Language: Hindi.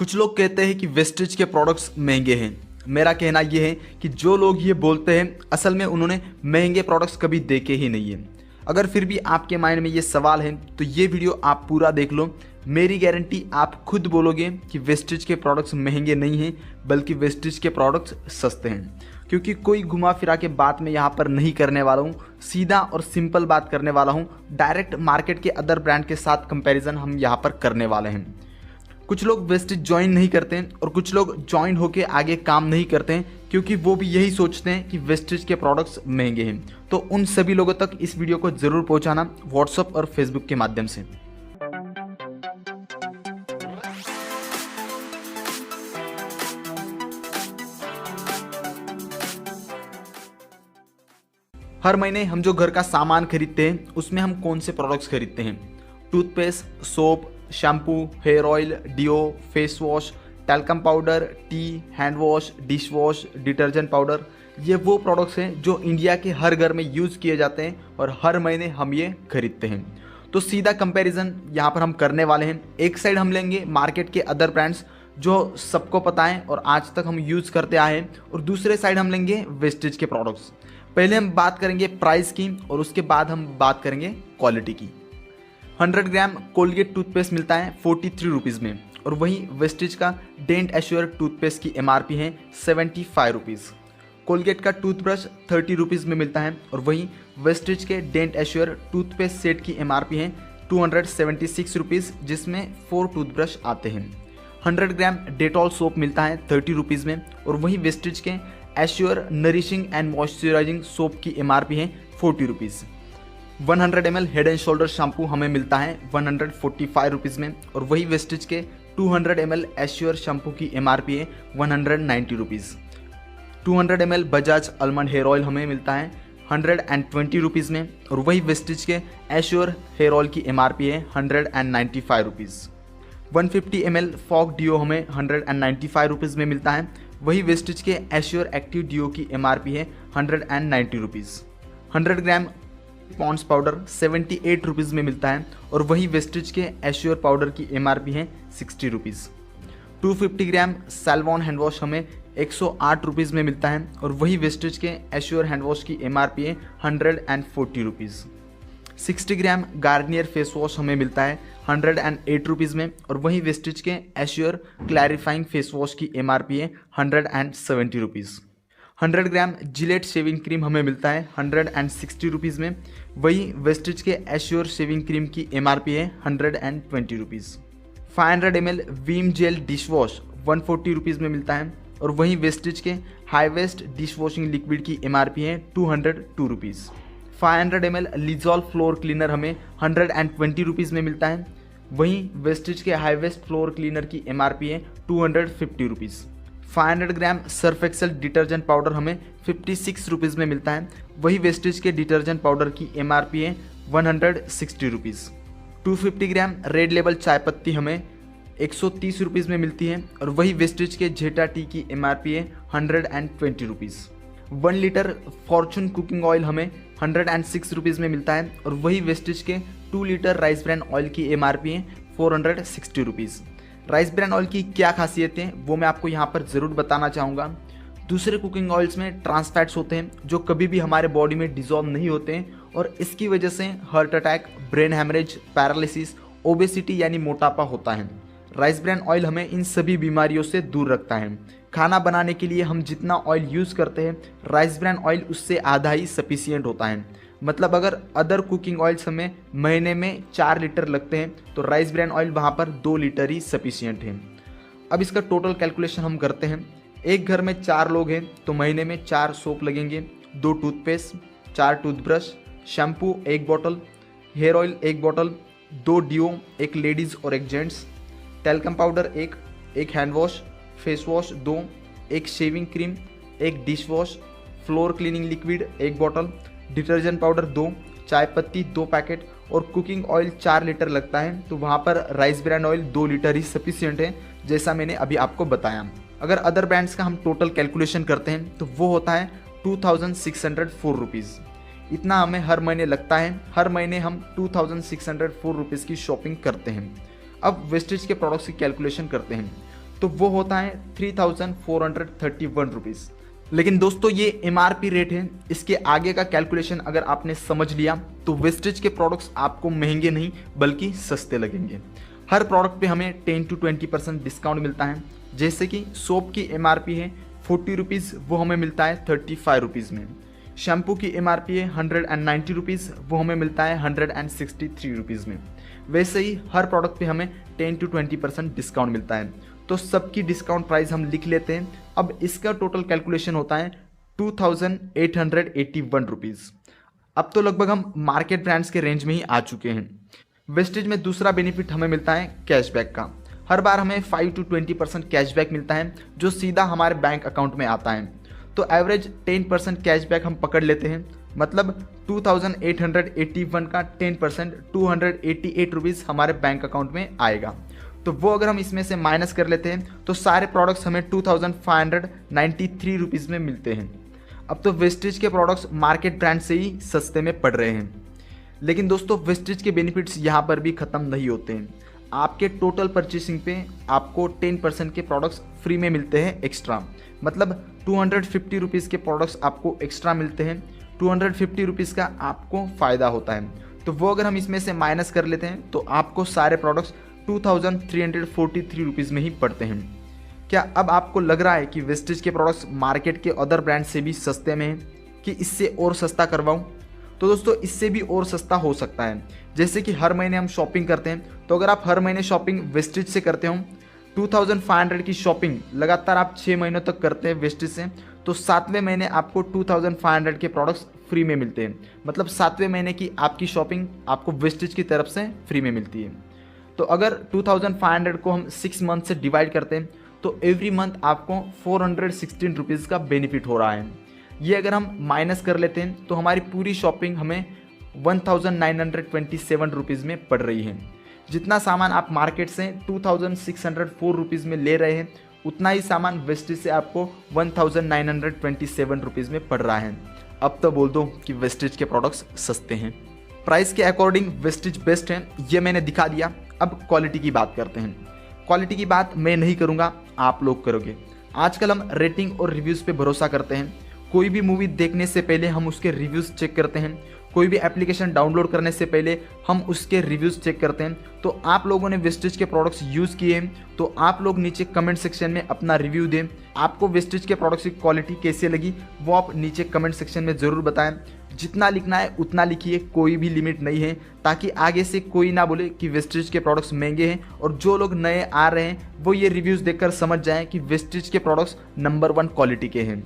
कुछ लोग कहते हैं कि वेस्टेज के प्रोडक्ट्स महंगे हैं। मेरा कहना यह है कि जो लोग ये बोलते हैं असल में उन्होंने महंगे प्रोडक्ट्स कभी देखे ही नहीं है। अगर फिर भी आपके माइंड में ये सवाल है तो ये वीडियो आप पूरा देख लो। मेरी गारंटी आप खुद बोलोगे कि वेस्टेज के प्रोडक्ट्स महंगे नहीं हैं बल्कि वेस्टेज के प्रोडक्ट्स सस्ते हैं। क्योंकि कोई घुमा फिरा के बात मैं यहाँ पर नहीं करने वाला हूँ, सीधा और सिंपल बात करने वाला हूँ। डायरेक्ट मार्केट के अदर ब्रांड के साथ कंपैरिजन हम यहाँ पर करने वाले हैं। कुछ लोग वेस्टेज ज्वाइन नहीं करते हैं और कुछ लोग ज्वाइन होके आगे काम नहीं करते हैं क्योंकि वो भी यही सोचते हैं कि वेस्टेज के प्रोडक्ट्स महंगे हैं। तो उन सभी लोगों तक इस वीडियो को ज़रूर पहुंचाना व्हाट्सएप और फेसबुक के माध्यम से। हर महीने हम जो घर का सामान खरीदते हैं उसमें हम कौन से प्रोडक्ट्स खरीदते हैं? Toothpaste, soap, shampoo, hair oil, deo, face wash, talcum powder, tea, hand wash, dish wash, detergent powder. ये वो प्रोडक्ट्स हैं जो इंडिया के हर घर में यूज़ किए जाते हैं और हर महीने हम ये खरीदते हैं। तो सीधा कंपैरिजन यहाँ पर हम करने वाले हैं। एक साइड हम लेंगे मार्केट के अदर ब्रांड्स जो सबको पता है और आज तक हम यूज़ करते आए हैं, और दूसरे साइड हम लेंगे वेस्टेज के प्रोडक्ट्स। पहले हम बात करेंगे प्राइस की और उसके बाद हम बात करेंगे क्वालिटी की। 100 ग्राम कोलगेट टूथपेस्ट मिलता है 43 रुपीज़ में, और वहीं वेस्टेज का डेंट एश्योर टूथपेस्ट की MRP है 75 रुपीज़। कोलगेट का टूथब्रश 30 रुपीज़ में मिलता है, और वहीं वेस्टेज के डेंट एश्योर टूथपेस्ट सेट की MRP है 276 रुपीज़, जिसमें 4 टूथब्रश आते हैं। 100 ग्राम डेटॉल सोप मिलता है 30 रुपीज़ में, और वहीं वेस्टेज के assure nourishing and moisturising soap की MRP है 40 rupees. 100 ml head and shoulder shampoo हमें मिलता है 145 रुपीज़ में, और वही वेस्टेज के 200 ml एश्योर शैम्पू की MRP है 190 rupees. 200 ml Bajaj almond hair oil हमें मिलता है 120 रुपीज़ में, और वही वेस्टेज के एश्योर हेयर ऑयल की MRP है 195 रुपीज़। 150 ml फॉग डिओ हमें 195 रुपीज़ में मिलता है, वही वेस्टेज के एश्योर एक्टिव डिओ की MRP है 190 रुपीज़। 100 ग्राम पॉन्ड्स पाउडर 78 रुपीज़ में मिलता है, और वही वेस्टेज के एश्योर पाउडर की MRP है 60 रुपीज़। 250 ग्राम सैल्वॉन हैंड वॉश हमें 108 रुपीज़ में मिलता है, और वही वेस्टेज के एश्योर हैंड वॉश की MRP है 140 रुपीज़। 60 ग्राम गार्नियर फेस वॉश हमें मिलता है 108 रुपीज़ में, और वही वेस्टेज के एश्योर क्लैरिफाइंग फेस वॉश की MRP है 170 rupees. 100 gram Gillette shaving cream हमें मिलता है 160 रुपीज़ में, वही वेस्टेज के एश्योर शेविंग क्रीम की MRP है 120 rupees. 500 ml Vim gel dish wash 140 rupees में मिलता है, और वहीं वेस्टेज के high west dish washing liquid की MRP है 202 rupees. 500 ml Lizol floor cleaner हमें 120 रुपीज़ में मिलता है, वहीं वेस्टेज के हाई वेस्ट फ्लोर क्लीनर की MRP है 250 रुपीज़। 500 ग्राम सर्फ एक्सेल डिटर्जेंट पाउडर हमें 56 रुपीज़ में मिलता है, वही वेस्टेज के डिटर्जेंट पाउडर की MRP है 160 रुपीज़। 250 ग्राम रेड लेबल चाय पत्ती हमें 130 रुपीज़ में मिलती है, और वही वेस्टेज के जेटा टी की MRP है 120 rupees. 1 litre Fortune cooking oil हमें 106 रुपीज़ में मिलता है, और वही वेस्टेज के 2 लीटर राइस ब्रांड ऑयल की MRP है 460 रुपीज़। राइस ब्रांड ऑयल की क्या खासियतें हैं वो मैं आपको यहाँ पर ज़रूर बताना चाहूँगा। दूसरे कुकिंग ऑयल्स में ट्रांस फैट्स होते हैं जो कभी भी हमारे बॉडी में डिजॉल्व नहीं होते हैं, और इसकी वजह से heart attack, brain haemorrhage, paralysis, obesity यानी मोटापा होता है। राइस ब्रांड ऑयल हमें इन सभी बीमारियों से दूर रखता है। खाना बनाने के लिए हम जितना ऑयल यूज़ करते हैं राइस ब्रांड ऑयल उससे आधा ही सफिशियंट होता है। मतलब अगर अदर कुकिंग ऑयल्स हमें महीने में 4 लीटर लगते हैं तो राइस ब्रांड ऑयल वहाँ पर 2 लीटर ही सफिशियंट है। अब इसका टोटल कैलकुलेशन हम करते हैं। एक घर में 4 लोग हैं तो महीने में 4 सोप लगेंगे, 2 toothpaste, 4 toothbrush, shampoo 1 bottle, hair oil 1 bottle, 2 deo, 1 ladies और 1 gents, talcum powder 1 hand wash, face wash 2, 1 shaving cream, 1 dish wash, floor cleaning liquid 1 bottle, detergent powder 2, चाय पत्ती 2 पैकेट, और कुकिंग ऑयल 4 लीटर लगता है तो वहाँ पर राइस ब्रांड ऑयल 2 लीटर ही सफिशियंट है, जैसा मैंने अभी आपको बताया। अगर अदर ब्रांड्स का हम टोटल कैलकुलेशन करते हैं तो वो होता है 2604 रुपीज़। इतना हमें हर महीने लगता है। हर महीने हम 2604 रुपीज़ की शॉपिंग करते हैं। अब वेस्टेज के प्रोडक्ट्स की कैलकुलेशन करते हैं। तो वो होता है 3431 रुपीज़। लेकिन दोस्तों ये MRP रेट है, इसके आगे का कैलकुलेशन अगर आपने समझ लिया तो वेस्टेज के प्रोडक्ट्स आपको महंगे नहीं बल्कि सस्ते लगेंगे। हर प्रोडक्ट पे हमें 10 to 20% डिस्काउंट मिलता है। जैसे कि सोप की MRP है 40 रुपीज़, वो हमें मिलता है 35 रुपीज़ में। शैम्पू की MRP है 190 रुपीज़, वो हमें मिलता है 163 रुपीज़ में। वैसे ही हर प्रोडक्ट पे हमें 10 to 20% डिस्काउंट मिलता है। तो सबकी डिस्काउंट प्राइस हम लिख लेते हैं। अब इसका टोटल कैलकुलेशन होता है 2881 रुपीज़। अब तो लगभग हम मार्केट ब्रांड्स के रेंज में ही आ चुके हैं। वेस्टेज में दूसरा बेनिफिट हमें मिलता है कैशबैक का। हर बार हमें 5 to 20% कैशबैक मिलता है जो सीधा हमारे बैंक अकाउंट में आता है। तो एवरेज 10% कैशबैक हम पकड़ लेते हैं, मतलब 2881 का 10% 288 रुपीज़ हमारे बैंक अकाउंट में आएगा। तो वो अगर हम इसमें से माइनस कर लेते हैं तो सारे प्रोडक्ट्स हमें 2593 रुपीज़ में मिलते हैं। अब तो वेस्टेज के प्रोडक्ट्स मार्केट ब्रांड से ही सस्ते में पड़ रहे हैं। लेकिन दोस्तों वेस्टेज के बेनिफिट्स यहाँ पर भी ख़त्म नहीं होते हैं। आपके टोटल परचेसिंग पे आपको 10% के प्रोडक्ट्स फ्री में मिलते हैं एक्स्ट्रा, मतलब 250 रुपीज़ के प्रोडक्ट्स आपको एक्स्ट्रा मिलते हैं। 250 रुपीज़ का आपको फ़ायदा होता है। तो वो अगर हम इसमें से माइनस कर लेते हैं तो आपको सारे प्रोडक्ट्स 2343 रुपीज़ में ही पड़ते हैं। क्या अब आपको लग रहा है कि वेस्टेज के प्रोडक्ट्स मार्केट के अदर ब्रांड से भी सस्ते में हैं कि इससे और सस्ता करवाऊँ? तो दोस्तों इससे भी और सस्ता हो सकता है। जैसे कि हर महीने हम शॉपिंग करते हैं, तो अगर आप हर महीने शॉपिंग वेस्टेज से करते हो, 2500 की शॉपिंग लगातार आप 6 महीनों तक करते हैं वेस्टेज से, तो 7वें महीने आपको 2500 के प्रोडक्ट्स फ्री में मिलते हैं। मतलब 7वें महीने की आपकी शॉपिंग आपको वेस्टेज की तरफ से फ्री में मिलती है। तो अगर 2500 को हम 6 मंथ से डिवाइड करते हैं तो एवरी मंथ आपको 416 रुपीज़ का बेनिफिट हो रहा है। ये अगर हम माइनस कर लेते हैं तो हमारी पूरी शॉपिंग हमें 1927 रुपीज़ में पड़ रही है। जितना सामान आप मार्केट से 2604 रुपीज़ में ले रहे हैं, उतना ही सामान वेस्टेज से आपको 1927 रुपीज़ में पड़ रहा है। अब तो बोल दो कि वेस्टेज के प्रोडक्ट्स सस्ते हैं। प्राइस के अकॉर्डिंग वेस्टेज बेस्ट है, ये मैंने दिखा दिया। अब क्वालिटी की बात करते हैं। क्वालिटी की बात मैं नहीं करूँगा, आप लोग करोगे। आजकल हम रेटिंग और रिव्यूज़ पे भरोसा करते हैं। कोई भी मूवी देखने से पहले हम उसके रिव्यूज़ चेक करते हैं। कोई भी एप्लीकेशन डाउनलोड करने से पहले हम उसके रिव्यूज़ चेक करते हैं। तो आप लोगों ने वेस्टेज के प्रोडक्ट्स यूज़ किए हैं तो आप लोग नीचे कमेंट सेक्शन में अपना रिव्यू दें। आपको वेस्टेज के प्रोडक्ट्स की क्वालिटी कैसे लगी वो आप नीचे कमेंट सेक्शन में ज़रूर बताएं। जितना लिखना है उतना लिखिए, कोई भी लिमिट नहीं है, ताकि आगे से कोई ना बोले कि वेस्टेज के प्रोडक्ट्स महंगे हैं। और जो लोग नए आ रहे हैं वो ये रिव्यूज़ देखकर समझ जाएं कि वेस्टेज के प्रोडक्ट्स नंबर 1 क्वालिटी के हैं।